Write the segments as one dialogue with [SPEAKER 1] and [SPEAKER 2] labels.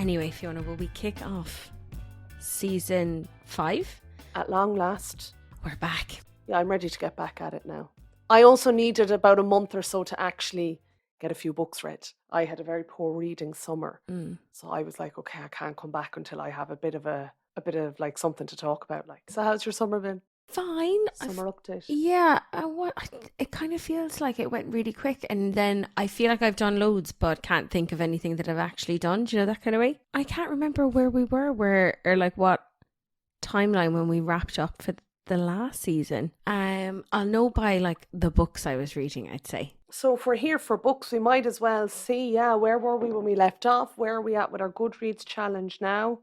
[SPEAKER 1] Anyway, Fiona, will we kick off season 5?
[SPEAKER 2] At long last.
[SPEAKER 1] We're back.
[SPEAKER 2] Yeah, I'm ready to get back at it now. I also needed about a month or so to actually get a few books read. I had a very poor reading summer. So I was like, okay, I can't come back until I have a bit of like something to talk about. Like, so how's your summer been?
[SPEAKER 1] Fine.
[SPEAKER 2] Summer update.
[SPEAKER 1] Yeah, it kind of feels like it went really quick, and then I feel like I've done loads but can't think of anything that I've actually done. Do you know that kind of way? I can't remember where we were or like what timeline when we wrapped up for the last season. I'll know by like the books I was reading, I'd say.
[SPEAKER 2] So if we're here for books, we might as well see, where were we when we left off? Where are we at with our Goodreads challenge now?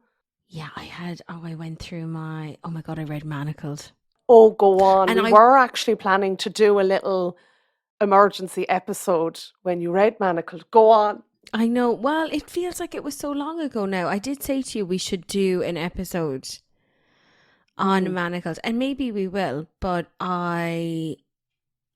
[SPEAKER 1] Yeah, I went through I read Manacled.
[SPEAKER 2] Oh, go on.
[SPEAKER 1] And
[SPEAKER 2] we were actually planning to do a little emergency episode when you read Manacled. Go on.
[SPEAKER 1] I know. Well, it feels like it was so long ago now. I did say to you we should do an episode on Manacled, and maybe we will, but I'm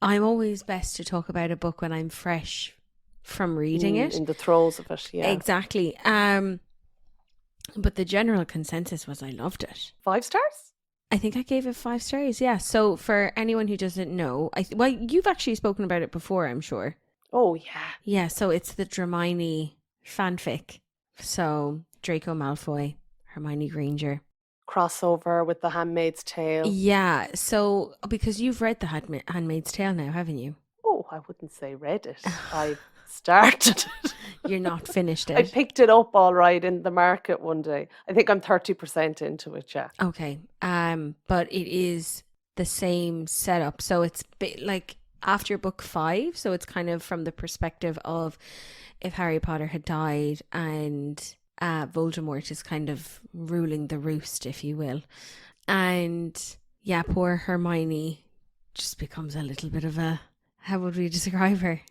[SPEAKER 1] always best to talk about a book when I'm fresh from reading it.
[SPEAKER 2] In the throes of it, yeah.
[SPEAKER 1] Exactly. But the general consensus was I loved it.
[SPEAKER 2] 5 stars?
[SPEAKER 1] I think I gave it 5 stars, yeah. So for anyone who doesn't know, you've actually spoken about it before, I'm sure.
[SPEAKER 2] Oh, yeah.
[SPEAKER 1] Yeah, so it's the Dramione fanfic. So Draco Malfoy, Hermione Granger.
[SPEAKER 2] Crossover with The Handmaid's Tale.
[SPEAKER 1] Yeah, so because you've read The Handmaid's Tale now, haven't you?
[SPEAKER 2] Oh, I wouldn't say read it. I started it.
[SPEAKER 1] You're not finished it.
[SPEAKER 2] I picked it up all right in the market one day. I think I'm 30% into it, yeah.
[SPEAKER 1] Okay. But it is the same setup. So it's like after book 5. So it's kind of from the perspective of if Harry Potter had died and Voldemort is kind of ruling the roost, if you will. And yeah, poor Hermione just becomes a little bit of how would we describe her?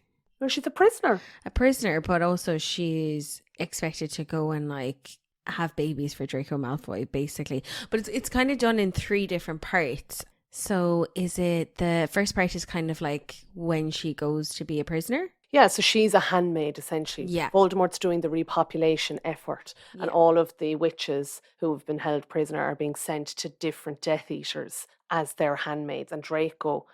[SPEAKER 2] Well, she's a prisoner.
[SPEAKER 1] A prisoner, but also she's expected to go and like have babies for Draco Malfoy, basically. But it's kind of done in 3 different parts. So is it the first part is kind of like when she goes to be a prisoner?
[SPEAKER 2] Yeah, so she's a handmaid, essentially.
[SPEAKER 1] Yeah.
[SPEAKER 2] Voldemort's doing the repopulation effort, and all of the witches who have been held prisoner are being sent to different Death Eaters as their handmaids, and Draco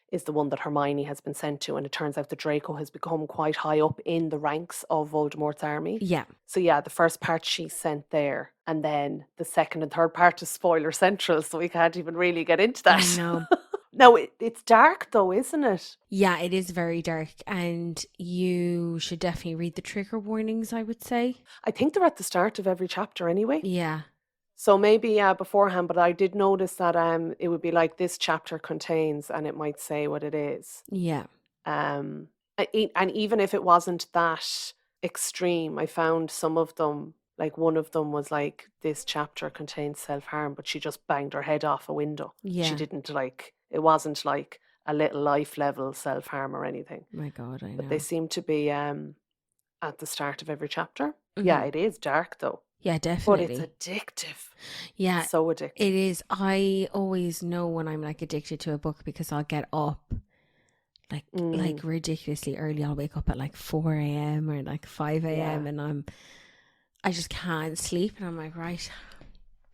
[SPEAKER 2] is the one that Hermione has been sent to, and it turns out that Draco has become quite high up in the ranks of Voldemort's army.
[SPEAKER 1] Yeah.
[SPEAKER 2] So yeah, the first part she's sent there, and then the second and third part is spoiler central, so we can't even really get into that.
[SPEAKER 1] I know.
[SPEAKER 2] No, it's dark though, isn't it?
[SPEAKER 1] Yeah, it is very dark, and you should definitely read the trigger warnings, I would say.
[SPEAKER 2] I think they're at the start of every chapter anyway.
[SPEAKER 1] Yeah.
[SPEAKER 2] So maybe beforehand, but I did notice that it would be like this chapter contains, and it might say what it is.
[SPEAKER 1] Yeah.
[SPEAKER 2] And even if it wasn't that extreme, I found some of them, like one of them was like, this chapter contains self-harm, but she just banged her head off a window.
[SPEAKER 1] Yeah.
[SPEAKER 2] She didn't it wasn't like a little life level self-harm or anything.
[SPEAKER 1] My God, I know.
[SPEAKER 2] But they seem to be at the start of every chapter. Yeah, it is dark though.
[SPEAKER 1] Yeah, definitely.
[SPEAKER 2] But it's addictive.
[SPEAKER 1] Yeah.
[SPEAKER 2] So addictive.
[SPEAKER 1] It is. I always know when I'm like addicted to a book because I'll get up like ridiculously early. I'll wake up at like 4 a.m. or like 5 a.m. and I just can't sleep, and I'm like, right,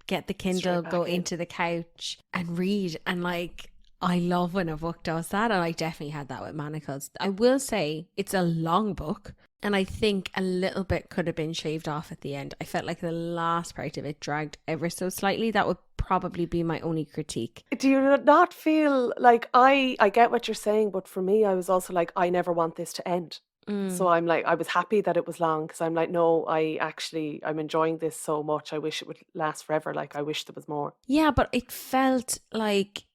[SPEAKER 1] get the Kindle, go into the couch and read. And like, I love when a book does that, and I definitely had that with Manacled. I will say it's a long book, and I think a little bit could have been shaved off at the end. I felt like the last part of it dragged ever so slightly. That would probably be my only critique.
[SPEAKER 2] Do you not feel like I get what you're saying, but for me, I was also like, I never want this to end. So I'm like, I was happy that it was long, because I'm like, no, I'm enjoying this so much. I wish it would last forever. Like, I wish there was more.
[SPEAKER 1] Yeah, but it felt like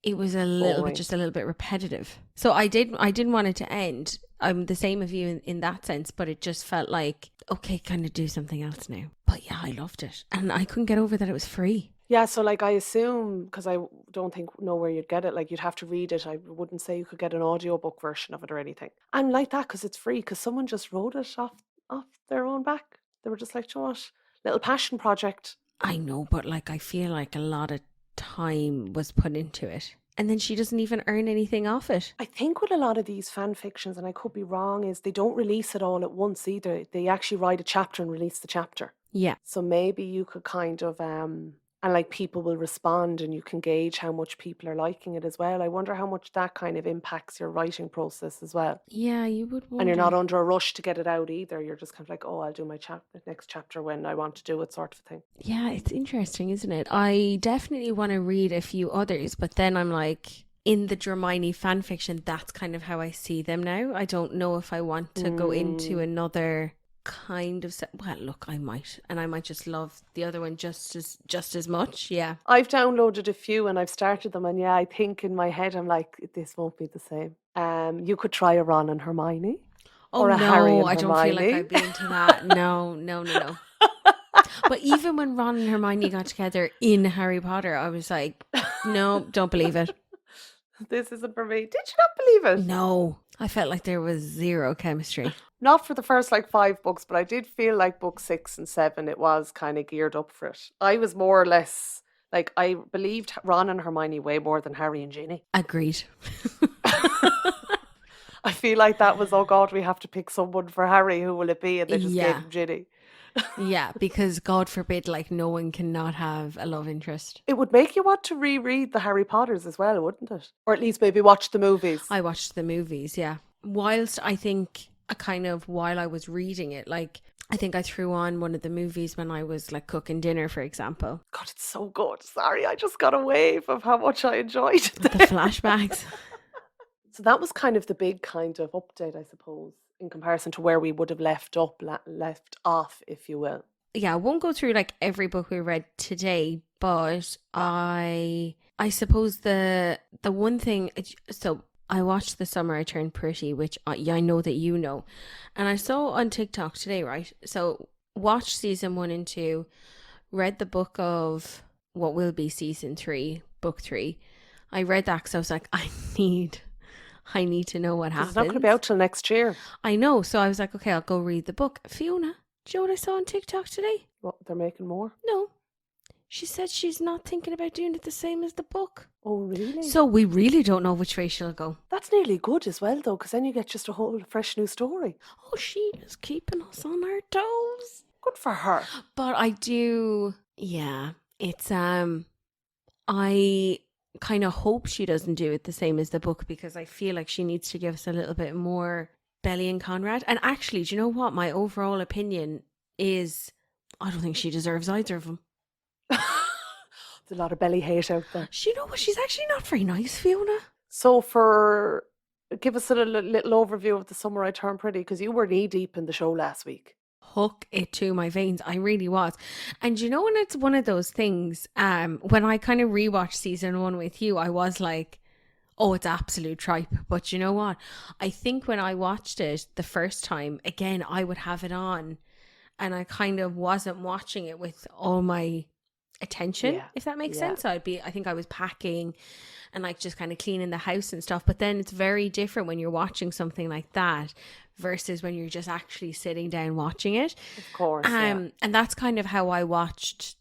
[SPEAKER 1] it was a little bit, just a little bit repetitive. So I didn't want it to end. I'm the same of you in that sense, but it just felt like, okay, kind of do something else now. But yeah, I loved it. And I couldn't get over that it was free.
[SPEAKER 2] Yeah, so like I assume, because I don't know where you'd get it, like you'd have to read it. I wouldn't say you could get an audiobook version of it or anything. And like that, because it's free, because someone just wrote it off their own back. They were just like, you know what, little passion project.
[SPEAKER 1] I know, but like I feel like a lot of time was put into it. and then she doesn't even earn anything off it.
[SPEAKER 2] I think with a lot of these fan fictions, and I could be wrong, is they don't release it all at once either. They actually write a chapter and release the chapter.
[SPEAKER 1] Yeah.
[SPEAKER 2] So maybe you could kind of and like people will respond and you can gauge how much people are liking it as well. I wonder how much that kind of impacts your writing process as well.
[SPEAKER 1] Yeah, you would wonder.
[SPEAKER 2] And you're not under a rush to get it out either. You're just kind of like, oh, I'll do my next chapter when I want to do it, sort of thing.
[SPEAKER 1] Yeah, it's interesting, isn't it? I definitely want to read a few others, but then I'm like, in the Dramione fanfiction, that's kind of how I see them now. I don't know if I want to go into another kind of well, look, I might just love the other one just as much. Yeah,
[SPEAKER 2] I've downloaded a few and I've started them, and yeah, I think in my head I'm like, this won't be the same. You could try a Ron and Hermione.
[SPEAKER 1] Oh
[SPEAKER 2] or a
[SPEAKER 1] no,
[SPEAKER 2] Harry and
[SPEAKER 1] I don't feel like
[SPEAKER 2] Hermione.
[SPEAKER 1] I'd be into that. No. But even when Ron and Hermione got together in Harry Potter, I was like, no, don't believe it.
[SPEAKER 2] This isn't for me. Did you not believe it?
[SPEAKER 1] No, I felt like there was zero chemistry.
[SPEAKER 2] Not for the first like 5 books, but I did feel like book 6 and 7, it was kind of geared up for it. I was more or less like, I believed Ron and Hermione way more than Harry and Ginny.
[SPEAKER 1] Agreed.
[SPEAKER 2] I feel like that was, oh God, we have to pick someone for Harry. Who will it be? And they just gave him Ginny.
[SPEAKER 1] Yeah, because God forbid, like, no one cannot have a love interest.
[SPEAKER 2] It would make you want to reread the Harry Potters as well, wouldn't it? Or at least maybe watch the movies.
[SPEAKER 1] I watched the movies, yeah. Whilst I think while I was reading it, like, I think I threw on one of the movies when I was like cooking dinner, for example.
[SPEAKER 2] God, it's so good. Sorry, I just got a wave of how much I enjoyed it.
[SPEAKER 1] The flashbacks.
[SPEAKER 2] So that was kind of the big kind of update, I suppose, in comparison to where we would have left off, if you will.
[SPEAKER 1] Yeah, I won't go through like every book we read today, but I suppose the one thing, so I watched The Summer I Turned Pretty, which I know that you know, and I saw on TikTok today, right? So watched season 1 and 2, read the book of what will be season 3, book 3. I read that because I was like, I need to know what happens.
[SPEAKER 2] It's not going to be out till next year.
[SPEAKER 1] I know. So I was like, okay, I'll go read the book. Fiona, do you know what I saw on TikTok today?
[SPEAKER 2] What, they're making more?
[SPEAKER 1] No. She said she's not thinking about doing it the same as the book.
[SPEAKER 2] Oh, really?
[SPEAKER 1] So we really don't know which way she'll go.
[SPEAKER 2] That's nearly good as well, though, because then you get just a whole fresh new story.
[SPEAKER 1] Oh, she is keeping us on our toes.
[SPEAKER 2] Good for her.
[SPEAKER 1] But I do, yeah, it's, I kind of hope she doesn't do it the same as the book, because I feel like she needs to give us a little bit more Belly and Conrad. And actually, do you know what? My overall opinion is I don't think she deserves either of them.
[SPEAKER 2] There's a lot of belly hate out there.
[SPEAKER 1] You know what? She's actually not very nice, Fiona.
[SPEAKER 2] So give us a little overview of The Summer I Turned Pretty, because you were knee deep in the show last week.
[SPEAKER 1] Hook it to my veins. I really was. And you know, when it's one of those things, when I kind of rewatched season 1 with you, I was like, oh, it's absolute tripe. But you know what? I think when I watched it the first time, again, I would have it on and I kind of wasn't watching it with all my attention, if that makes sense. So I think I was packing and like just kind of cleaning the house and stuff. But then it's very different when you're watching something like that versus when you're just actually sitting down watching it.
[SPEAKER 2] Of course.
[SPEAKER 1] And that's kind of how I watched,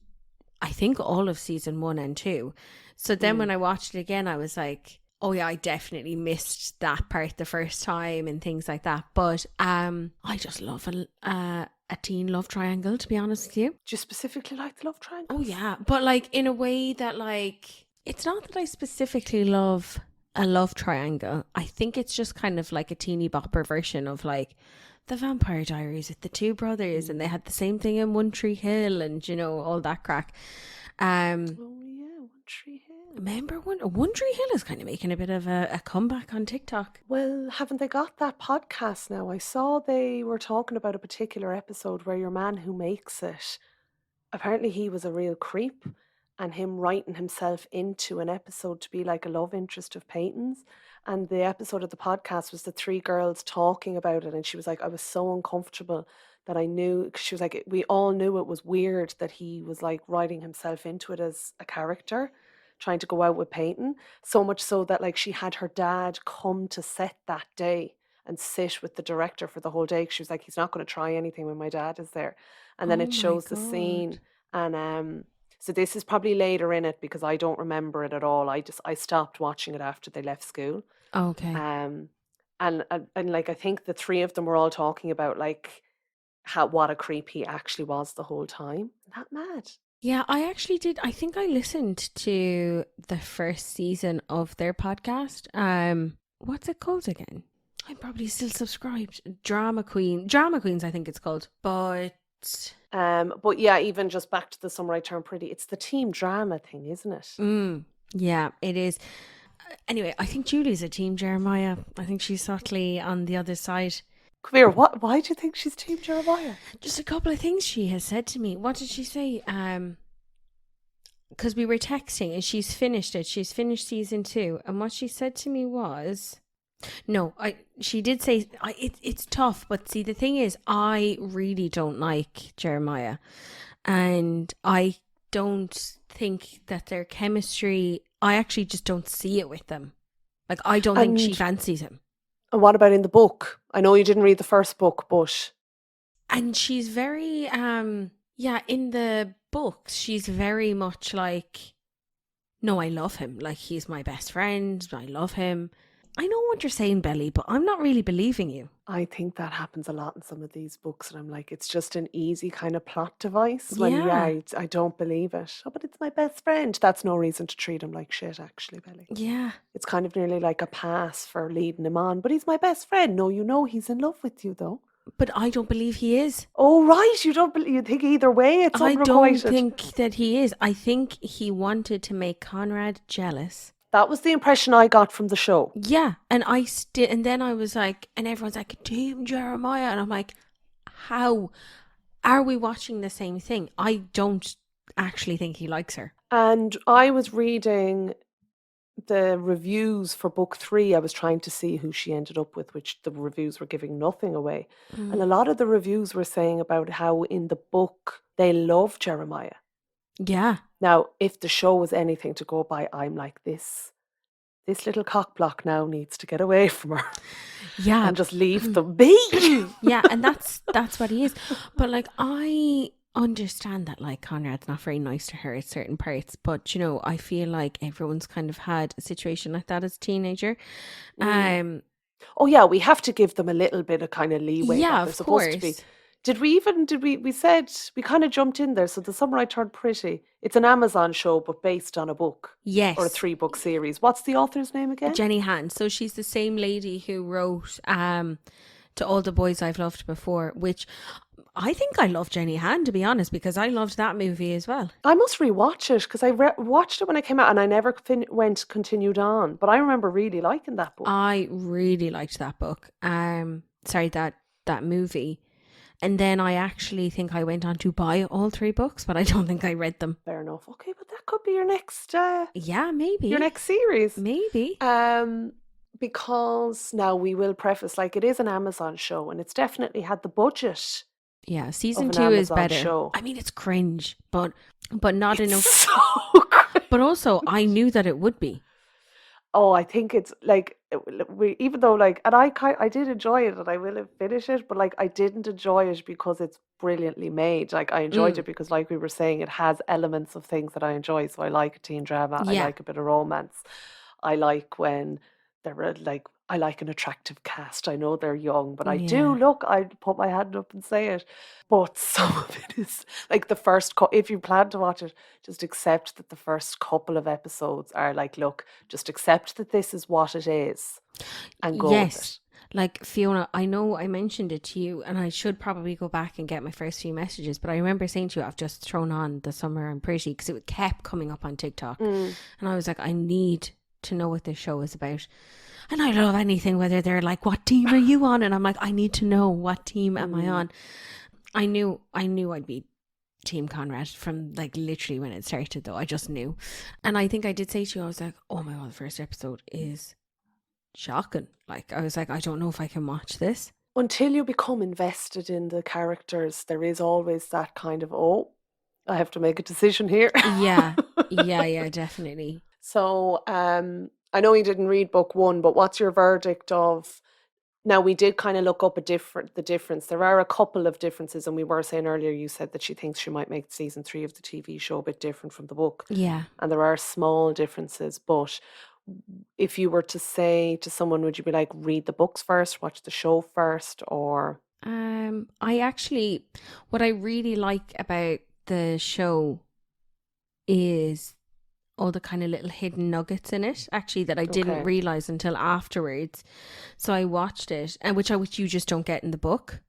[SPEAKER 1] I think, all of season 1 and 2. So then when I watched it again, I was like, oh yeah, I definitely missed that part the first time and things like that. But I just love a teen love triangle, to be honest with you.
[SPEAKER 2] Do you specifically like the love triangle?
[SPEAKER 1] Oh yeah, but like in a way that, like, it's not that I specifically love a love triangle. I think it's just kind of like a teeny bopper version of like the Vampire Diaries with the 2 brothers, and they had the same thing in One Tree Hill, and you know, all that crack.
[SPEAKER 2] Oh yeah, One Tree Hill.
[SPEAKER 1] Remember One Tree Hill is kind of making a bit of a comeback on TikTok.
[SPEAKER 2] Well, haven't they got that podcast now? I saw they were talking about a particular episode where your man who makes it, apparently he was a real creep, and him writing himself into an episode to be like a love interest of Peyton's. And the episode of the podcast was the 3 girls talking about it, and she was like, I was so uncomfortable that I knew, she was like, we all knew it was weird that he was like writing himself into it as a character, trying to go out with Peyton, so much so that like she had her dad come to set that day and sit with the director for the whole day. She was like, he's not going to try anything when my dad is there. And then it shows the scene, and So this is probably later in it because I don't remember it at all. I stopped watching it after they left school.
[SPEAKER 1] Okay.
[SPEAKER 2] Um, and like I think the three of them were all talking about like what a creep he actually was the whole time. Isn't that mad?
[SPEAKER 1] Yeah, I actually did. I think I listened to the first season of their podcast. What's it called again? I'm probably still subscribed. Drama Queens, I think it's called. But
[SPEAKER 2] yeah, even just back to the Summer I Turned Pretty, it's the team drama thing, isn't it?
[SPEAKER 1] yeah, it is. Anyway, I think Julie's a team Jeremiah. I think she's subtly on the other side.
[SPEAKER 2] Come here, why do you think she's team Jeremiah?
[SPEAKER 1] Just a couple of things she has said to me. What did she say? Because we were texting and she's finished it. She's finished season 2. And what she said to me was, she did say, it's tough. But see, the thing is, I really don't like Jeremiah. And I don't think that their chemistry, I actually just don't see it with them. Like, I don't think she fancies him.
[SPEAKER 2] And what about in the book? I know you didn't read the first book, but...
[SPEAKER 1] And she's very, in the books, she's very much like, no, I love him. Like, he's my best friend. I love him. I know what you're saying, Belly, but I'm not really believing you.
[SPEAKER 2] I think that happens a lot in some of these books. And I'm like, it's just an easy kind of plot device. When, I don't believe it. Oh, but it's my best friend. That's no reason to treat him like shit, actually, Belly.
[SPEAKER 1] Yeah.
[SPEAKER 2] It's kind of nearly like a pass for leading him on. But he's my best friend. No, you know he's in love with you, though.
[SPEAKER 1] But I don't believe he is.
[SPEAKER 2] Oh, right. You don't believe, you think either way it's unrequited.
[SPEAKER 1] I don't think that he is. I think he wanted to make Conrad jealous.
[SPEAKER 2] That was the impression I got from the show.
[SPEAKER 1] Yeah. And and then I was like, and everyone's like, Team Jeremiah. And I'm like, how are we watching the same thing? I don't actually think he likes her.
[SPEAKER 2] And I was reading the reviews for book 3. I was trying to see who she ended up with, which the reviews were giving nothing away. And a lot of the reviews were saying about how in the book they love Jeremiah.
[SPEAKER 1] Yeah.
[SPEAKER 2] Now, if the show was anything to go by, I'm like, this little cockblock now needs to get away from her.
[SPEAKER 1] Yeah.
[SPEAKER 2] And just leave them be.
[SPEAKER 1] Yeah, and that's what he is. But like, I understand that like Conrad's not very nice to her at certain parts, but you know, I feel like everyone's kind of had a situation like that as a teenager.
[SPEAKER 2] Oh yeah, we have to give them a little bit of kind of leeway.
[SPEAKER 1] Yeah,
[SPEAKER 2] they're
[SPEAKER 1] of
[SPEAKER 2] supposed
[SPEAKER 1] course.
[SPEAKER 2] to be. We said, we kind of jumped in there. So The Summer I Turned Pretty, it's an Amazon show, but based on a book.
[SPEAKER 1] Yes.
[SPEAKER 2] Or a 3-book series. What's the author's name again?
[SPEAKER 1] Jenny Han. So she's the same lady who wrote To All the Boys I've Loved Before, which I think I love Jenny Han, to be honest, because I loved that movie as well.
[SPEAKER 2] I must rewatch it because I watched it when it came out and I never continued on. But I remember really liking that book.
[SPEAKER 1] I really liked that book. That movie. And then I actually think I went on to buy all 3 books, but I don't think I read them.
[SPEAKER 2] Fair enough. Okay, but that could be your next...
[SPEAKER 1] yeah, maybe.
[SPEAKER 2] Your next series.
[SPEAKER 1] Maybe.
[SPEAKER 2] Because now we will preface, like, it is an Amazon show and it's definitely had the budget.
[SPEAKER 1] Yeah, season 2 is better.
[SPEAKER 2] Show.
[SPEAKER 1] I mean, it's cringe, but not enough.
[SPEAKER 2] So cringe.
[SPEAKER 1] But also, I knew that it would be.
[SPEAKER 2] Oh, I think it's like, even though like, and I did enjoy it and I will finish it, but like I didn't enjoy it because it's brilliantly made. Like I enjoyed it because like we were saying, it has elements of things that I enjoy. So I like a teen drama.
[SPEAKER 1] Yeah.
[SPEAKER 2] I like a bit of romance. I like when they're like, I like an attractive cast. I know they're young, but I do I put my hand up and say it. But some of it is like the first, if you plan to watch it, just accept that the first couple of episodes are like, look, just accept that this is what it is and go with it.
[SPEAKER 1] Like Fiona, I know I mentioned it to you and I should probably go back and get my first few messages, but I remember saying to you, I've just thrown on The Summer I'm Pretty because it kept coming up on TikTok. And I was like, I need to know what this show is about. And I love anything, whether they're like, what team are you on? And I'm like, I need to know, what team am I on? I knew I'd be Team Conrad from like literally when it started though. I just knew. And I think I did say to you, I was like, oh my God, the first episode is shocking. Like, I was like, I don't know if I can watch this.
[SPEAKER 2] Until you become invested in the characters, there is always that kind of, oh, I have to make a decision here.
[SPEAKER 1] Yeah, definitely.
[SPEAKER 2] So, I know you didn't read book 1, but what's your verdict of Now, we did kind of look up the difference. There are a couple of differences, and we were saying earlier, you said that she thinks she might make season 3 of the TV show a bit different from the book.
[SPEAKER 1] Yeah.
[SPEAKER 2] And there are small differences, but if you were to say to someone, would you be like, read the books first, watch the show first, or?
[SPEAKER 1] What I really like about the show is all the kind of little hidden nuggets in it, actually, that I didn't realize until afterwards. So I watched it, and which you just don't get in the book,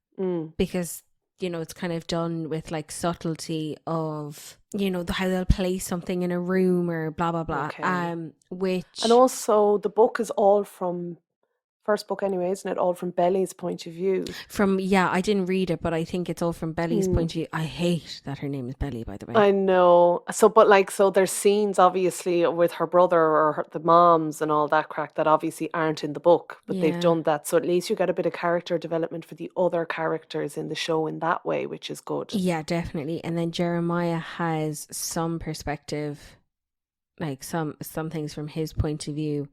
[SPEAKER 1] because it's kind of done with like subtlety of how they'll place something in a room or blah blah blah. And
[SPEAKER 2] also the book is all from first book anyway, isn't it? All from Belly's point of view.
[SPEAKER 1] I didn't read it, but I think it's all from Belly's point of view. I hate that her name is Belly, by the way.
[SPEAKER 2] I know. So there's scenes obviously with her brother or the moms and all that crack that obviously aren't in the book, but they've done that. So at least you get a bit of character development for the other characters in the show in that way, which is good.
[SPEAKER 1] Yeah, definitely. And then Jeremiah has some perspective, like some things from his point of view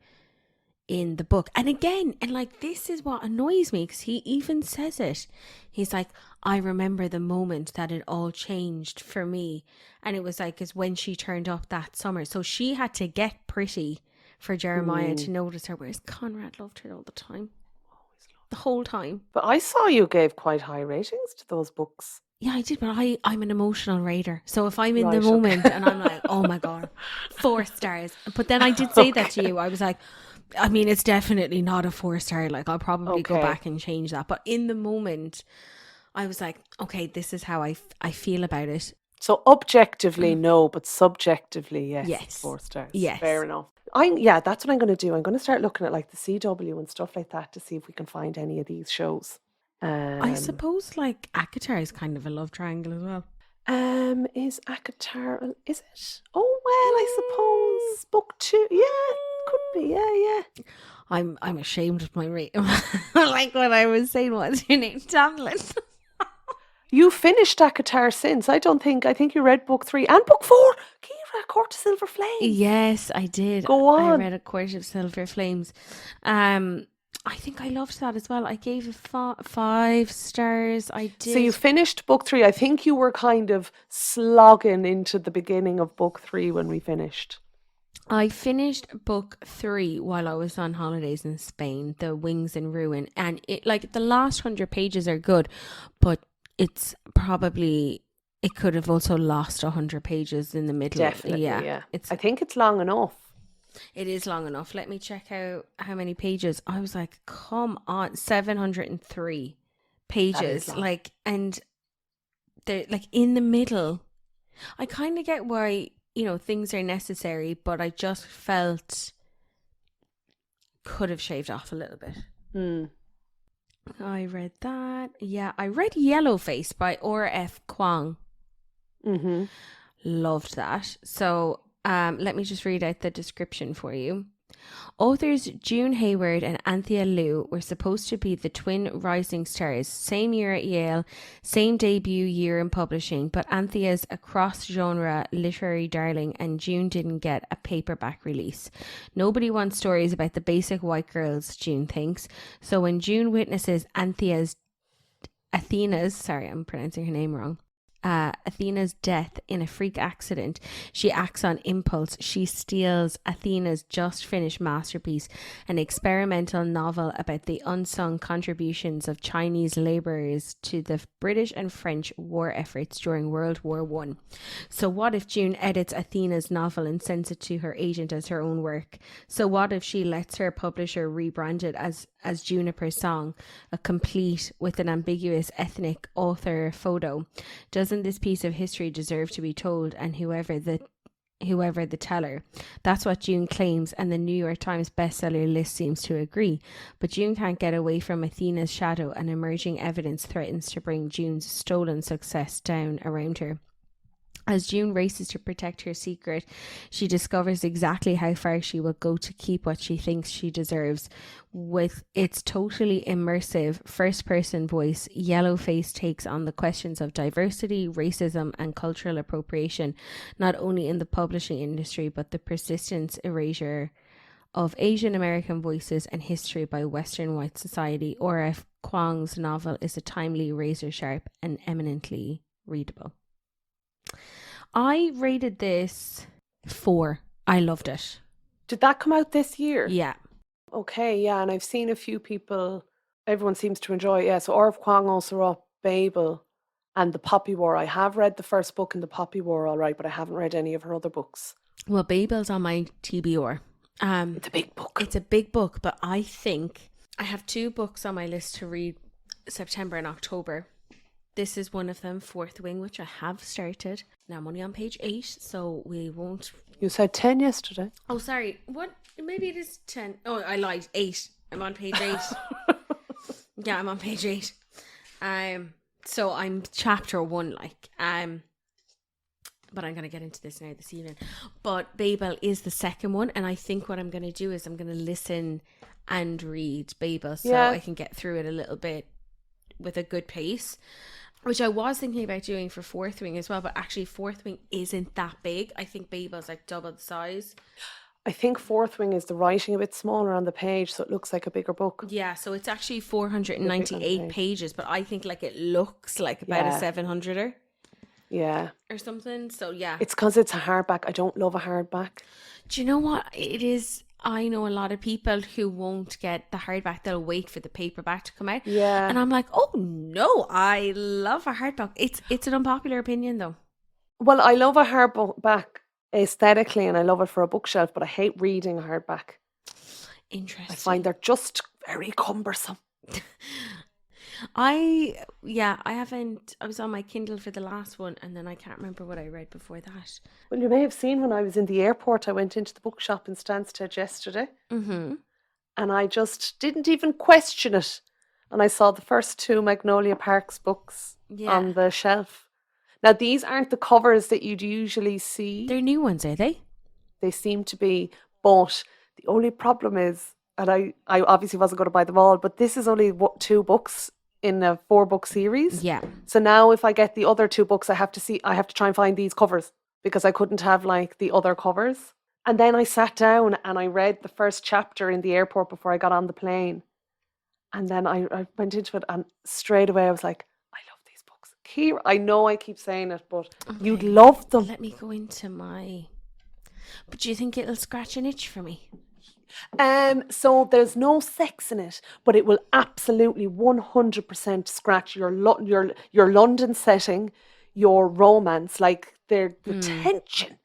[SPEAKER 1] in the book. And again, and like, this is what annoys me, because he even says it. He's like, I remember the moment that it all changed for me. And it was like, is when she turned up that summer. So she had to get pretty for Jeremiah to notice her, whereas Conrad loved her all the time. The whole time.
[SPEAKER 2] But I saw you gave quite high ratings to those books.
[SPEAKER 1] Yeah, I did, but I'm an emotional reader. So if I'm in the moment and I'm like, oh my God, 4 stars. But then I did say that to you. I was like, I mean, it's definitely not a 4-star. Like, I'll probably go back and change that. But in the moment, I was like, okay, this is how I feel about it.
[SPEAKER 2] So objectively, no, but subjectively, yes.
[SPEAKER 1] Yes.
[SPEAKER 2] 4 stars.
[SPEAKER 1] Yes.
[SPEAKER 2] Fair enough. That's what I'm going to do. I'm going to start looking at like the CW and stuff like that to see if we can find any of these shows.
[SPEAKER 1] I suppose like ACOTAR is kind of a love triangle as well.
[SPEAKER 2] Is ACOTAR, is it? Oh, well, I suppose book 2. Yeah, could be. Yeah.
[SPEAKER 1] I'm ashamed of my rate. Like what I was saying, what's your name? Tamlin.
[SPEAKER 2] You finished ACOTAR since. I think you read book 3 and book 4. Kira, Court of Silver Flames.
[SPEAKER 1] Yes, I did.
[SPEAKER 2] Go on.
[SPEAKER 1] I read A Court of Silver Flames. I think I loved that as well. I gave it 5 stars. I did.
[SPEAKER 2] So you finished book 3. I think you were kind of slogging into the beginning of book 3 when we finished.
[SPEAKER 1] I finished book 3 while I was on holidays in Spain, The Wings in Ruin. And it, like, the last 100 pages are good, but it's probably, it could have also lost 100 pages in the middle.
[SPEAKER 2] Definitely, yeah. I think it's long enough.
[SPEAKER 1] It is long enough. Let me check out how many pages. I was like, come on, 703 pages. Like, and they're like in the middle. I kind of get why, things are necessary, but I just felt could have shaved off a little bit. I read that. Yeah, I read Yellowface by R.F. Kuang. Loved that. So let me just read out the description for you. Authors June Hayward and Anthea Liu were supposed to be the twin rising stars, same year at Yale, same debut year in publishing, but Anthea's a cross-genre literary darling and June didn't get a paperback release. Nobody wants stories about the basic white girls, June thinks. So when June witnesses Athena's, sorry, I'm pronouncing her name wrong, Athena's death in a freak accident, she acts on impulse. She steals Athena's just finished masterpiece, an experimental novel about the unsung contributions of Chinese labourers to the British and French war efforts during World War I. So what if June edits Athena's novel and sends it to her agent as her own work? So what if she lets her publisher rebrand it as Juniper Song, a complete with an ambiguous ethnic author photo? Doesn't this piece of history deserve to be told, and whoever the teller? That's what June claims, and the New York Times bestseller list seems to agree. But June can't get away from Athena's shadow, and emerging evidence threatens to bring June's stolen success down around her. As June races to protect her secret, she discovers exactly how far she will go to keep what she thinks she deserves. With its totally immersive first-person voice, Yellowface takes on the questions of diversity, racism, and cultural appropriation, not only in the publishing industry, but the persistent erasure of Asian American Voices and History by Western White Society, R.F. Kuang's novel is a timely, razor-sharp and eminently readable. I rated this 4. I loved it.
[SPEAKER 2] Did that come out this year?
[SPEAKER 1] Yeah.
[SPEAKER 2] Okay, yeah, and I've seen a few people, everyone seems to enjoy it. Yeah, so R.F. Kuang also wrote Babel and The Poppy War. I have read the first book in The Poppy War, all right, but I haven't read any of her other books.
[SPEAKER 1] Well, Babel's on my TBR.
[SPEAKER 2] It's a big book.
[SPEAKER 1] It's a big book, but I think I have 2 books on my list to read September and October. This is one of them, Fourth Wing, which I have started. Now I'm only on page 8, so we won't...
[SPEAKER 2] You said 10 yesterday.
[SPEAKER 1] Oh, sorry. What? Maybe it is 10. Oh, I lied. 8. I'm on page 8. Yeah, I'm on page 8. So I'm chapter 1, like. But I'm going to get into this now this evening. But Babel is the second one, and I think what I'm going to do is I'm going to listen and read Babel so I can get through it a little bit with a good pace, which I was thinking about doing for Fourth Wing as well, but actually Fourth Wing isn't that big. I think Babel's like double the size.
[SPEAKER 2] I think Fourth Wing is the writing a bit smaller on the page, so it looks like a bigger book.
[SPEAKER 1] Yeah, so it's actually 498 pages, but I think like it looks like about a 700er.
[SPEAKER 2] Yeah.
[SPEAKER 1] Or something. So yeah.
[SPEAKER 2] It's because it's a hardback. I don't love a hardback.
[SPEAKER 1] Do you know what it is? I know a lot of people who won't get the hardback. They'll wait for the paperback to come out.
[SPEAKER 2] Yeah.
[SPEAKER 1] And I'm like, oh no, I love a hardback. It's an unpopular opinion though.
[SPEAKER 2] Well, I love a hardback aesthetically and I love it for a bookshelf, but I hate reading a hardback.
[SPEAKER 1] Interesting.
[SPEAKER 2] I find they're just very cumbersome.
[SPEAKER 1] I was on my Kindle for the last one and then I can't remember what I read before that.
[SPEAKER 2] Well, you may have seen when I was in the airport, I went into the bookshop in Stansted yesterday.
[SPEAKER 1] Mm-hmm.
[SPEAKER 2] And I just didn't even question it. And I saw the first 2 Magnolia Parks books on the shelf. Now, these aren't the covers that you'd usually see.
[SPEAKER 1] They're new ones, are they?
[SPEAKER 2] They seem to be, but the only problem is, and I obviously wasn't going to buy them all, but this is only 2 books in a 4-book series.
[SPEAKER 1] Yeah.
[SPEAKER 2] So now if I get the other 2 books, I have to try and find these covers because I couldn't have like the other covers. And then I sat down and I read the first chapter in the airport before I got on the plane. And then I went into it and straight away I was like, I love these books. Kira, I know I keep saying it, but you'd love them.
[SPEAKER 1] Let me go into my... But do you think it'll scratch an itch for me?
[SPEAKER 2] So there's no sex in it, but it will absolutely 100% scratch your London setting, your romance, like the tension.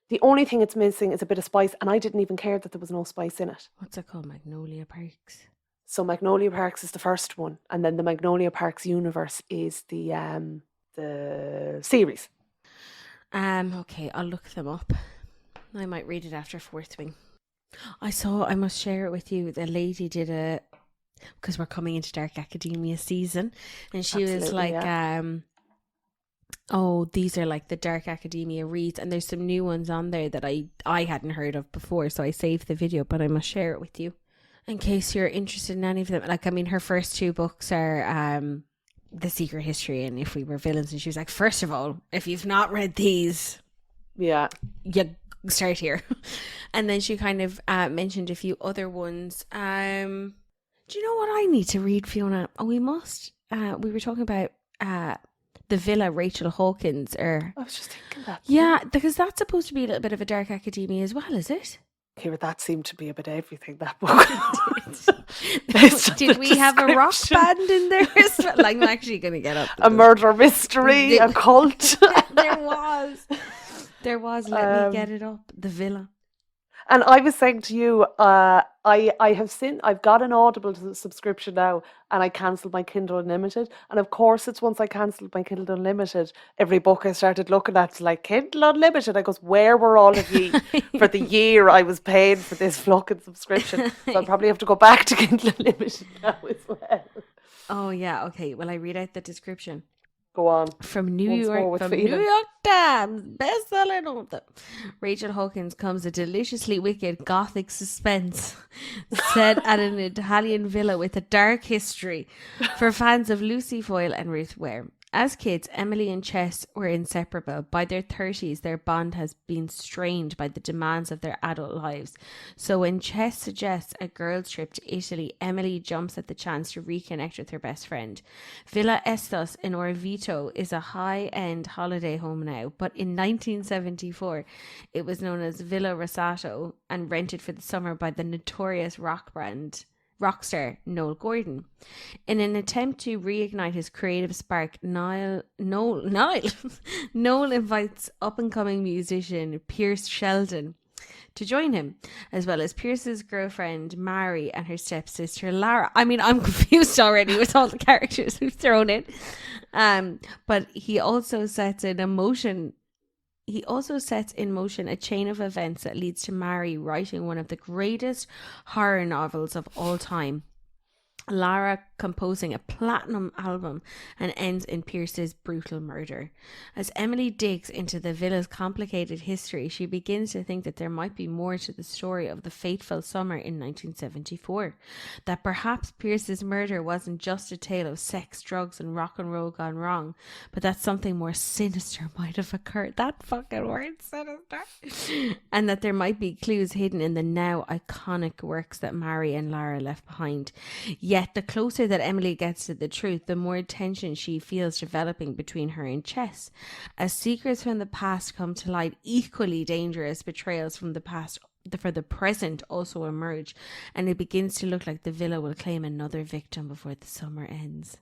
[SPEAKER 2] The only thing it's missing is a bit of spice, and I didn't even care that there was no spice in it.
[SPEAKER 1] What's it called? Magnolia Parks.
[SPEAKER 2] So Magnolia Parks is the first one, and then the Magnolia Parks universe is the series.
[SPEAKER 1] Okay, I'll look them up. I might read it after Fourth Wing. I must share it with you. The lady did because we're coming into Dark Academia season, and she was like, oh, these are like the Dark Academia reads, and there's some new ones on there that I hadn't heard of before, so I saved the video, but I must share it with you in case you're interested in any of them. Like, I mean, her first 2 books are The Secret History and If We Were Villains, and she was like, first of all, if you've not read these, you start here. And then she kind of mentioned a few other ones. Do you know what I need to read, Fiona? Oh, we must. We were talking about The Villa, Rachel Hawkins. I
[SPEAKER 2] was just thinking that.
[SPEAKER 1] Yeah, because that's supposed to be a little bit of a Dark Academia as well, is it?
[SPEAKER 2] Kira, that seemed to be a bit everything, that book.
[SPEAKER 1] Did we have a rock band in there as well? Like, I'm actually going to get up.
[SPEAKER 2] A murder mystery, a cult.
[SPEAKER 1] There was. Let me get it up. The Villa.
[SPEAKER 2] And I was saying to you, I've got an Audible subscription now, and I cancelled my Kindle Unlimited. And of course, it's once I cancelled my Kindle Unlimited, every book I started looking at, like, Kindle Unlimited. I goes, where were all of ye for the year I was paying for this fucking subscription? So I'll probably have to go back to Kindle Unlimited now as well.
[SPEAKER 1] Oh yeah, okay. Well, I read out the description.
[SPEAKER 2] Go on.
[SPEAKER 1] From New York Times, bestseller author Rachel Hawkins comes a deliciously wicked gothic suspense set at an Italian villa with a dark history for fans of Lucy Foyle and Ruth Ware. As kids, Emily and Chess were inseparable. By their 30s, their bond has been strained by the demands of their adult lives. So when Chess suggests a girls' trip to Italy, Emily jumps at the chance to reconnect with her best friend. Villa Estos in Orvieto is a high-end holiday home now, but in 1974, it was known as Villa Rosato and rented for the summer by the notorious rockstar Noel Gordon. In an attempt to reignite his creative spark, Noel invites up-and-coming musician Pierce Sheldon to join him, as well as Pierce's girlfriend Mary and her stepsister Lara. I mean, I'm confused already with all the characters we've thrown in. But he also sets in motion a chain of events that leads to Mary writing one of the greatest horror novels of all time, Lara composing a platinum album, and ends in Pierce's brutal murder. As Emily digs into the villa's complicated history, she begins to think that there might be more to the story of the fateful summer in 1974. That perhaps Pierce's murder wasn't just a tale of sex, drugs, and rock and roll gone wrong, but that something more sinister might have occurred. That fucking word, sinister. And that there might be clues hidden in the now iconic works that Mary and Lara left behind. Yet, the closer that Emily gets to the truth, the more tension she feels developing between her and Chess. As secrets from the past come to light, equally dangerous betrayals from the past for the present also emerge, and it begins to look like the villa will claim another victim before the summer ends.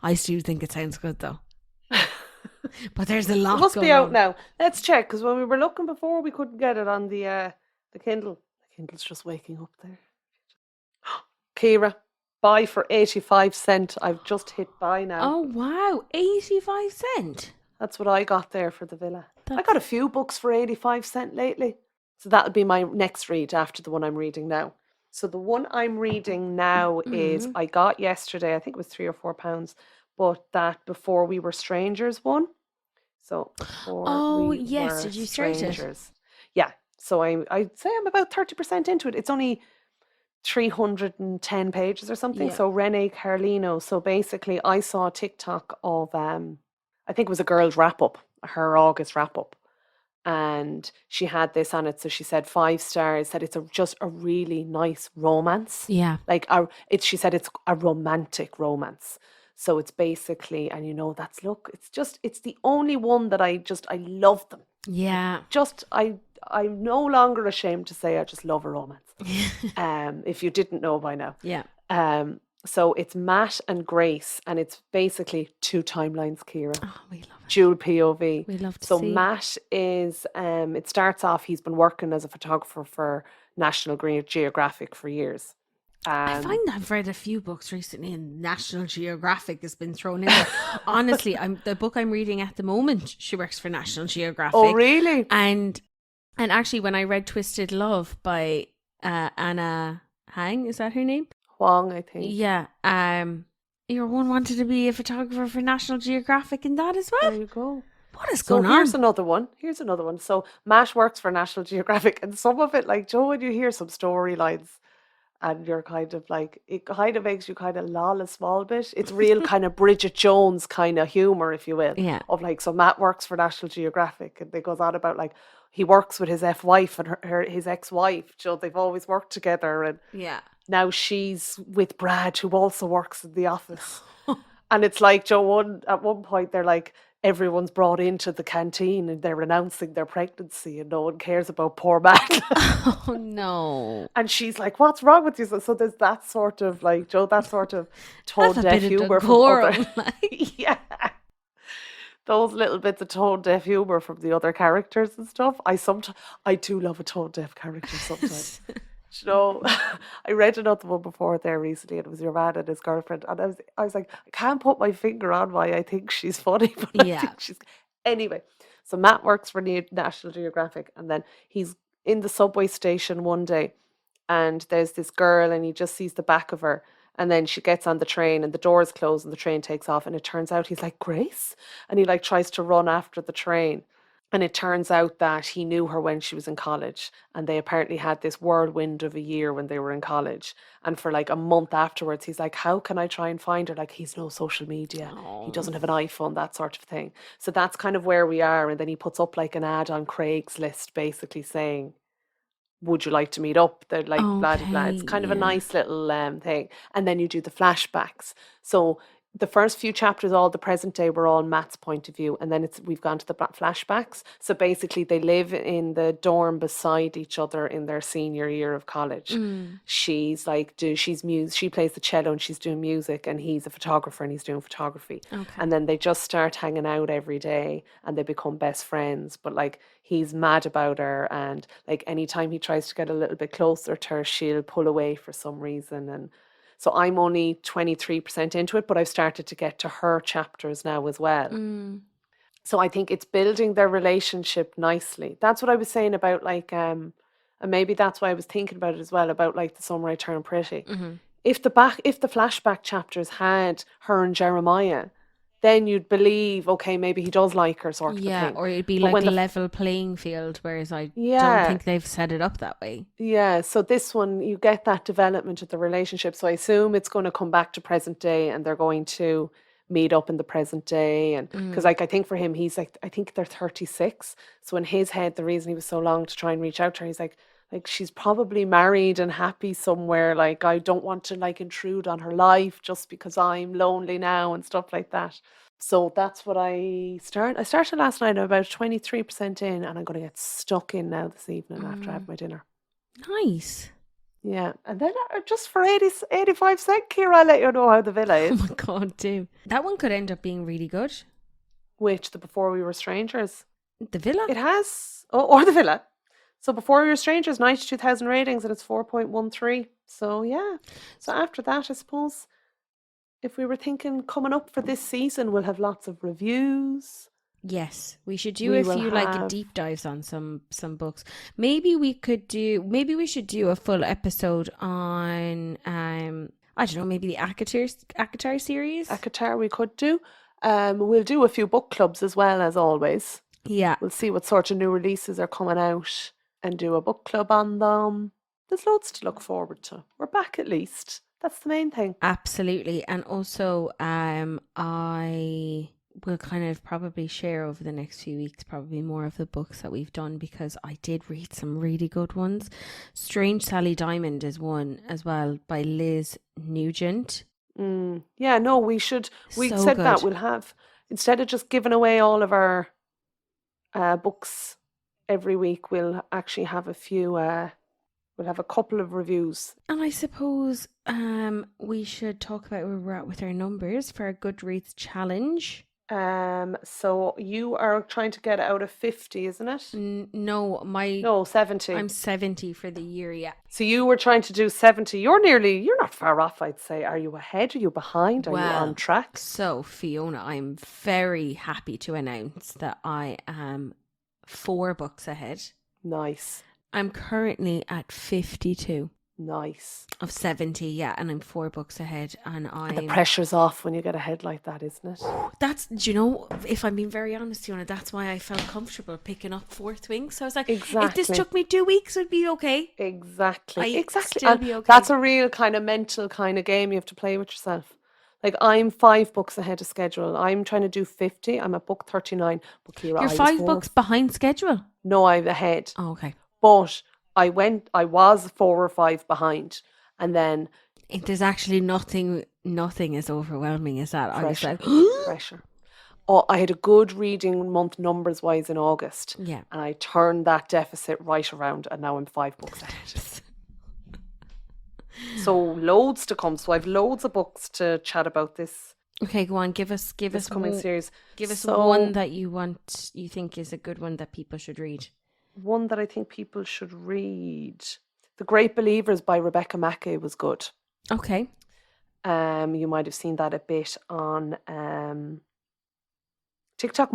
[SPEAKER 1] I still think it sounds good, though. But there's a lot.
[SPEAKER 2] It must
[SPEAKER 1] going
[SPEAKER 2] be out
[SPEAKER 1] on
[SPEAKER 2] now. Let's check, because when we were looking before, we couldn't get it on the Kindle. The Kindle's just waking up there. Kira, buy for 85¢. I've just hit buy now.
[SPEAKER 1] Oh wow, 85¢.
[SPEAKER 2] That's what I got there for the villa. I got a few books for 85¢ lately. So that'll be my next read after the one I'm reading now. So the one I'm reading now is, I got yesterday, I think it was £3 or £4, but that Before We Were Strangers one. So
[SPEAKER 1] did you start it?
[SPEAKER 2] Yeah. So I'd say I'm about 30% into it. It's only 310 pages or something.
[SPEAKER 1] Yeah.
[SPEAKER 2] So Renee Carlino. So basically I saw a TikTok of I think it was a girl's wrap up, her August wrap up. And she had this on it. So she said 5 stars, said it's just a really nice romance.
[SPEAKER 1] Yeah.
[SPEAKER 2] Like she said it's a romantic romance. So it's basically, and it's the only one that I love them.
[SPEAKER 1] Yeah.
[SPEAKER 2] I'm no longer ashamed to say I just love a romance. If you didn't know by now.
[SPEAKER 1] Yeah.
[SPEAKER 2] So it's Matt and Grace, and it's basically 2 timelines, Kira.
[SPEAKER 1] Oh, we love it.
[SPEAKER 2] Dual POV.
[SPEAKER 1] We love to
[SPEAKER 2] so
[SPEAKER 1] see.
[SPEAKER 2] Matt is, it starts off, he's been working as a photographer for National Geographic for years.
[SPEAKER 1] I find I've read a few books recently and National Geographic has been thrown in there. Honestly, the book I'm reading at the moment, she works for National Geographic.
[SPEAKER 2] Oh, really?
[SPEAKER 1] And actually, when I read Twisted Love by Anna Hang, is that her name?
[SPEAKER 2] Huang, I think.
[SPEAKER 1] Yeah. Your one wanted to be a photographer for National Geographic in that as well.
[SPEAKER 2] There you go.
[SPEAKER 1] What is going on?
[SPEAKER 2] Here's another one. So Matt works for National Geographic, and some of it, like, Joe, when you hear some storylines and you're kind of like, it kind of makes you kind of lol a small bit. It's real kind of Bridget Jones kind of humor, if you will.
[SPEAKER 1] Yeah.
[SPEAKER 2] Of like, so Matt works for National Geographic, and it goes on about like, he works with his wife and his ex-wife. So they've always worked together, and
[SPEAKER 1] yeah.
[SPEAKER 2] Now she's with Brad, who also works in the office. And it's like, Joe, at one point they're like, everyone's brought into the canteen and they're announcing their pregnancy and no one cares about poor Matt.
[SPEAKER 1] Oh, no.
[SPEAKER 2] And she's like, what's wrong with you? So there's that sort of, like, Joe, that sort of tone-deaf humour from other... Yeah. Those little bits of tone-deaf humour from the other characters and stuff. I do love a tone-deaf character sometimes. You know, I read another one before there recently, and it was your man and his girlfriend, and I was like, I can't put my finger on why I think she's funny, but I think she's... Anyway, so Matt works for National Geographic, and then he's in the subway station one day, and there's this girl, and he just sees the back of her, and then she gets on the train, and the doors close, and the train takes off, and it turns out he's like, Grace? And he like tries to run after the train. And it turns out that he knew her when she was in college, and they apparently had this whirlwind of a year when they were in college. And for like a month afterwards, he's like, "How can I try and find her?" Like, he's no social media, he
[SPEAKER 1] Oh.
[SPEAKER 2] doesn't have an iPhone, that sort of thing. So that's kind of where we are. And then he puts up like an ad on Craigslist, basically saying, "Would you like to meet up?" They're like, blah, blah, blah.
[SPEAKER 1] Okay,
[SPEAKER 2] It's kind of a
[SPEAKER 1] yeah.
[SPEAKER 2] nice little thing. And then you do the flashbacks. So the first few chapters, all the present day, were all Matt's point of view. And then we've gone to the flashbacks. So basically, they live in the dorm beside each other in their senior year of college.
[SPEAKER 1] Mm,
[SPEAKER 2] She's like, she plays the cello and she's doing music, and he's a photographer and he's doing photography.
[SPEAKER 1] okay.
[SPEAKER 2] And then they just start hanging out every day and they become best friends. But like, he's mad about her, and like anytime he tries to get a little bit closer to her, she'll pull away for some reason. And so I'm only 23% into it, but I've started to get to her chapters now as well.
[SPEAKER 1] Mm,
[SPEAKER 2] So I think it's building their relationship nicely. That's what I was saying about like and maybe that's why I was thinking about it as well, about like The Summer I Turned Pretty.
[SPEAKER 1] mm-hmm.
[SPEAKER 2] If the flashback chapters had her and Jeremiah, then you'd believe, okay, maybe he does like her, sort of a
[SPEAKER 1] Yeah,
[SPEAKER 2] thing.
[SPEAKER 1] or it'd be
[SPEAKER 2] But
[SPEAKER 1] like
[SPEAKER 2] when the
[SPEAKER 1] level playing field, whereas I don't
[SPEAKER 2] yeah,
[SPEAKER 1] think they've set it up that way.
[SPEAKER 2] yeah, so this one, you get that development of the relationship. So I assume it's going to come back to present day and they're going to meet up in the present day. And because,
[SPEAKER 1] Mm,
[SPEAKER 2] like, I think for him, he's like, I think they're 36. So in his head, the reason he was so long to try and reach out to her, he's like, she's probably married and happy somewhere. Like, I don't want to like intrude on her life just because I'm lonely now and stuff like that. So that's what I started last night. I'm about 23% in, and I'm going to get stuck in now this evening after I have
[SPEAKER 1] mm.
[SPEAKER 2] my dinner.
[SPEAKER 1] Nice.
[SPEAKER 2] Yeah, and then just for 85 cent, Kira, I'll let you know how the villa
[SPEAKER 1] Oh
[SPEAKER 2] is.
[SPEAKER 1] my god, Tim. That one could end up being really good.
[SPEAKER 2] Which, the Before We Were Strangers.
[SPEAKER 1] The villa?
[SPEAKER 2] It has, or the villa. So Before We Were Strangers, 92,000 ratings, and it's 4.13. So yeah. So after that, I suppose, if we were thinking coming up for this season, we'll have lots of reviews.
[SPEAKER 1] Yes, we should do
[SPEAKER 2] We
[SPEAKER 1] a
[SPEAKER 2] will
[SPEAKER 1] few like
[SPEAKER 2] have,
[SPEAKER 1] deep dives on some books. Maybe we should do a full episode on I don't know, maybe the Akatar series.
[SPEAKER 2] a Qatar we could do. We'll do a few book clubs as well, as always.
[SPEAKER 1] Yeah,
[SPEAKER 2] We'll see what sort of new releases are coming out and do a book club on them. There's loads to look forward to. We're back at least. That's the main thing.
[SPEAKER 1] absolutely. And also I will kind of probably share over the next few weeks probably more of the books that we've done, because I did read some really good ones. Strange Sally Diamond is one as well, by Liz Nugent.
[SPEAKER 2] Yeah, no, we should. We
[SPEAKER 1] So
[SPEAKER 2] said that
[SPEAKER 1] good.
[SPEAKER 2] we'll have, instead of just giving away all of our books every week, we'll actually have a few, we'll have a couple of reviews.
[SPEAKER 1] And I suppose we should talk about where we're at with our numbers for our Goodreads challenge.
[SPEAKER 2] So you are trying to get out of 50, isn't it?
[SPEAKER 1] No,
[SPEAKER 2] No, 70.
[SPEAKER 1] I'm 70 for the year, yeah.
[SPEAKER 2] So you were trying to do 70. You're not far off, I'd say. Are you ahead? Are you behind? Are you on
[SPEAKER 1] Well,
[SPEAKER 2] track?
[SPEAKER 1] so Fiona, I'm very happy to announce that I am 4 books ahead.
[SPEAKER 2] Nice.
[SPEAKER 1] I'm currently at 52
[SPEAKER 2] Nice.
[SPEAKER 1] of 70, yeah, and I'm 4 books ahead, and
[SPEAKER 2] And the
[SPEAKER 1] I'm
[SPEAKER 2] pressure's off when you get ahead like that, isn't it?
[SPEAKER 1] do you know, if I'm being very honest, Fiona, that's why I felt comfortable picking up Fourth Wing. So I was like, if this
[SPEAKER 2] Exactly.
[SPEAKER 1] took me 2 weeks, it'd be okay.
[SPEAKER 2] Exactly.
[SPEAKER 1] I'd
[SPEAKER 2] Exactly.
[SPEAKER 1] still
[SPEAKER 2] And
[SPEAKER 1] be okay.
[SPEAKER 2] that's a real kind of mental kind of game you have to play with yourself. Like, I'm 5 books ahead of schedule. I'm trying to do 50. I'm at book 39. But Kira,
[SPEAKER 1] You're
[SPEAKER 2] I was
[SPEAKER 1] 5
[SPEAKER 2] 4.
[SPEAKER 1] books behind schedule.
[SPEAKER 2] No, I'm ahead.
[SPEAKER 1] Oh, okay.
[SPEAKER 2] But I was 4 or 5 behind. And then
[SPEAKER 1] There's actually nothing as overwhelming as that.
[SPEAKER 2] pressure.
[SPEAKER 1] I was like,
[SPEAKER 2] Pressure. Oh, I had a good reading month numbers wise in August.
[SPEAKER 1] yeah.
[SPEAKER 2] And I turned that deficit right around, and now I'm 5 books ahead. So loads to come. So I've loads of books to chat about this
[SPEAKER 1] Okay, go on. Give us
[SPEAKER 2] coming series.
[SPEAKER 1] give us
[SPEAKER 2] So,
[SPEAKER 1] one that you think is a good one that people should read.
[SPEAKER 2] one that I think people should read. The Great Believers by Rebecca Mackey was good.
[SPEAKER 1] Okay.
[SPEAKER 2] You might have seen that a bit on TikTok.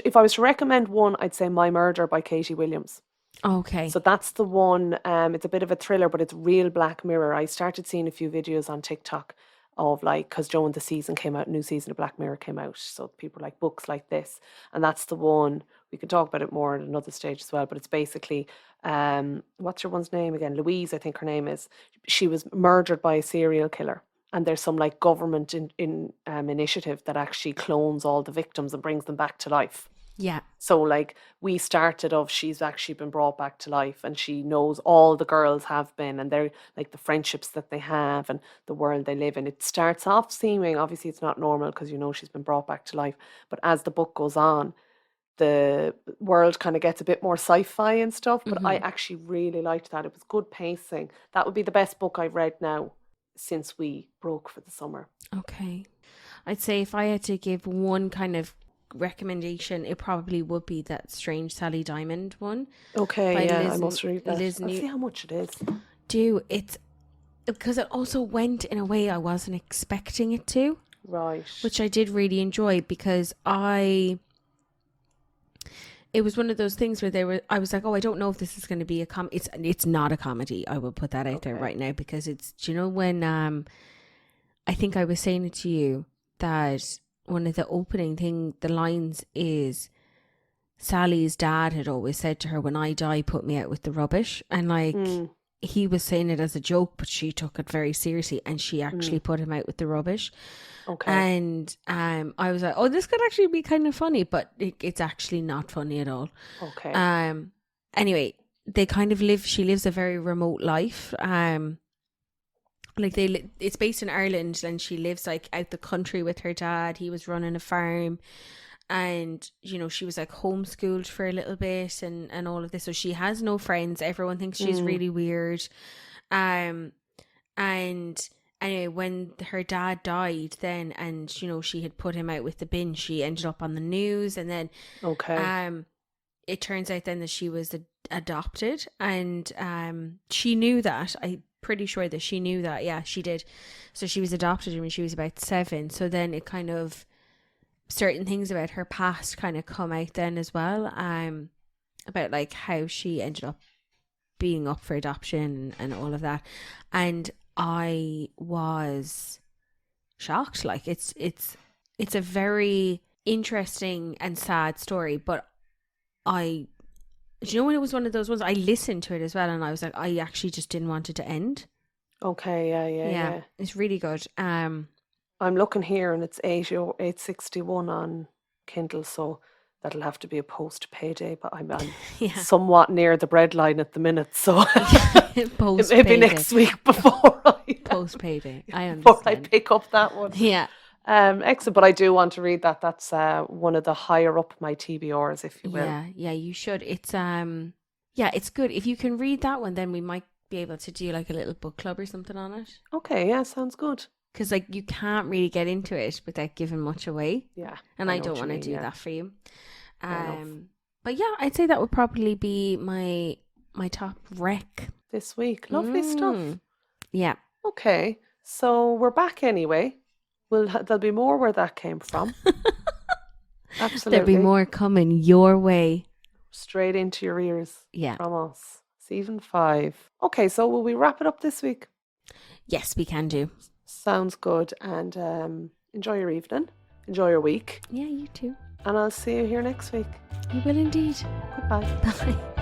[SPEAKER 2] If I was to recommend one, I'd say My Murder by Katie Williams.
[SPEAKER 1] Okay.
[SPEAKER 2] So that's the one. It's a bit of a thriller, but it's real Black Mirror. I started seeing a few videos on TikTok of like, because Joan the Season came out, new season of Black Mirror came out, so people like books like this, and that's the one. We can talk about it more at another stage as well, but it's basically what's your one's name again? Louise, I think her name is. She was murdered by a serial killer, and there's some like government initiative that actually clones all the victims and brings them back to life.
[SPEAKER 1] Yeah.
[SPEAKER 2] So like we started off, she's actually been brought back to life, and she knows all the girls have been, and they're like the friendships that they have and the world they live in. It starts off seeming, obviously it's not normal because she's been brought back to life, but as the book goes on, the world kind of gets a bit more sci-fi and stuff. But I actually really liked that. It was good pacing. That would be the best book I've read now since we broke for the summer.
[SPEAKER 1] Okay. I'd say if I had to give one kind of recommendation, it probably would be that Strange Sally Diamond one.
[SPEAKER 2] Okay, yeah, I must read that. Let's see how much it is.
[SPEAKER 1] It's because it also went in a way I wasn't expecting it to.
[SPEAKER 2] Right.
[SPEAKER 1] Which I did really enjoy, because it was one of those things where I was like, oh, I don't know if this is going to be a it's not a comedy. I will put that out there right now, because it's, do you know when I think I was saying it to you that one of the opening the lines is Sally's dad had always said to her, when I die, put me out with the rubbish. And like he was saying it as a joke, but she took it very seriously, and she actually put him out with the rubbish. Okay. And I was like, oh, this could actually be kind of funny, but it's actually not funny at all.
[SPEAKER 2] Okay.
[SPEAKER 1] Anyway, they kind of she lives a very remote life. Like it's based in Ireland, and she lives like out the country with her dad. He was running a farm, and she was like homeschooled for a little bit and all of this. So she has no friends. Everyone thinks she's really weird. And anyway, when her dad died then, and she had put him out with the bin, she ended up on the news, and then it turns out then that she was adopted, and she knew that. I'm pretty sure that she knew that. Yeah, she did. So she was adopted when she was about 7. So then it kind of, certain things about her past kind of come out then as well, about like how she ended up being up for adoption and all of that. And I was shocked. Like it's a very interesting and sad story, but do you know when it was one of those ones, I listened to it as well, and I was like, I actually just didn't want it to end.
[SPEAKER 2] Okay, yeah.
[SPEAKER 1] It's really good.
[SPEAKER 2] I'm looking here, and it's $8.61 on Kindle, so that'll have to be a post-payday, but I'm somewhat near the breadline at the minute, so maybe next week before I
[SPEAKER 1] post-payday. I understand.
[SPEAKER 2] Before I pick up that one.
[SPEAKER 1] Yeah.
[SPEAKER 2] Excellent, but I do want to read that. That's one of the higher up my TBRs, if you will.
[SPEAKER 1] Yeah, you should. It's it's good. If you can read that one, then we might be able to do like a little book club or something on it.
[SPEAKER 2] Okay, yeah, sounds good.
[SPEAKER 1] Because like you can't really get into it without giving much away.
[SPEAKER 2] Yeah,
[SPEAKER 1] and I don't want to do that for you. But yeah, I'd say that would probably be my top rec
[SPEAKER 2] this week. Lovely stuff.
[SPEAKER 1] Yeah.
[SPEAKER 2] Okay, so we're back anyway. There'll be more where that came from. Absolutely.
[SPEAKER 1] There'll be more coming your way.
[SPEAKER 2] Straight into your ears.
[SPEAKER 1] Yeah.
[SPEAKER 2] From us. Season 5. Okay, so will we wrap it up this week?
[SPEAKER 1] Yes, we can do.
[SPEAKER 2] Sounds good. And enjoy your evening. Enjoy your week.
[SPEAKER 1] Yeah, you too.
[SPEAKER 2] And I'll see you here next week.
[SPEAKER 1] You will indeed.
[SPEAKER 2] Goodbye.
[SPEAKER 1] Bye.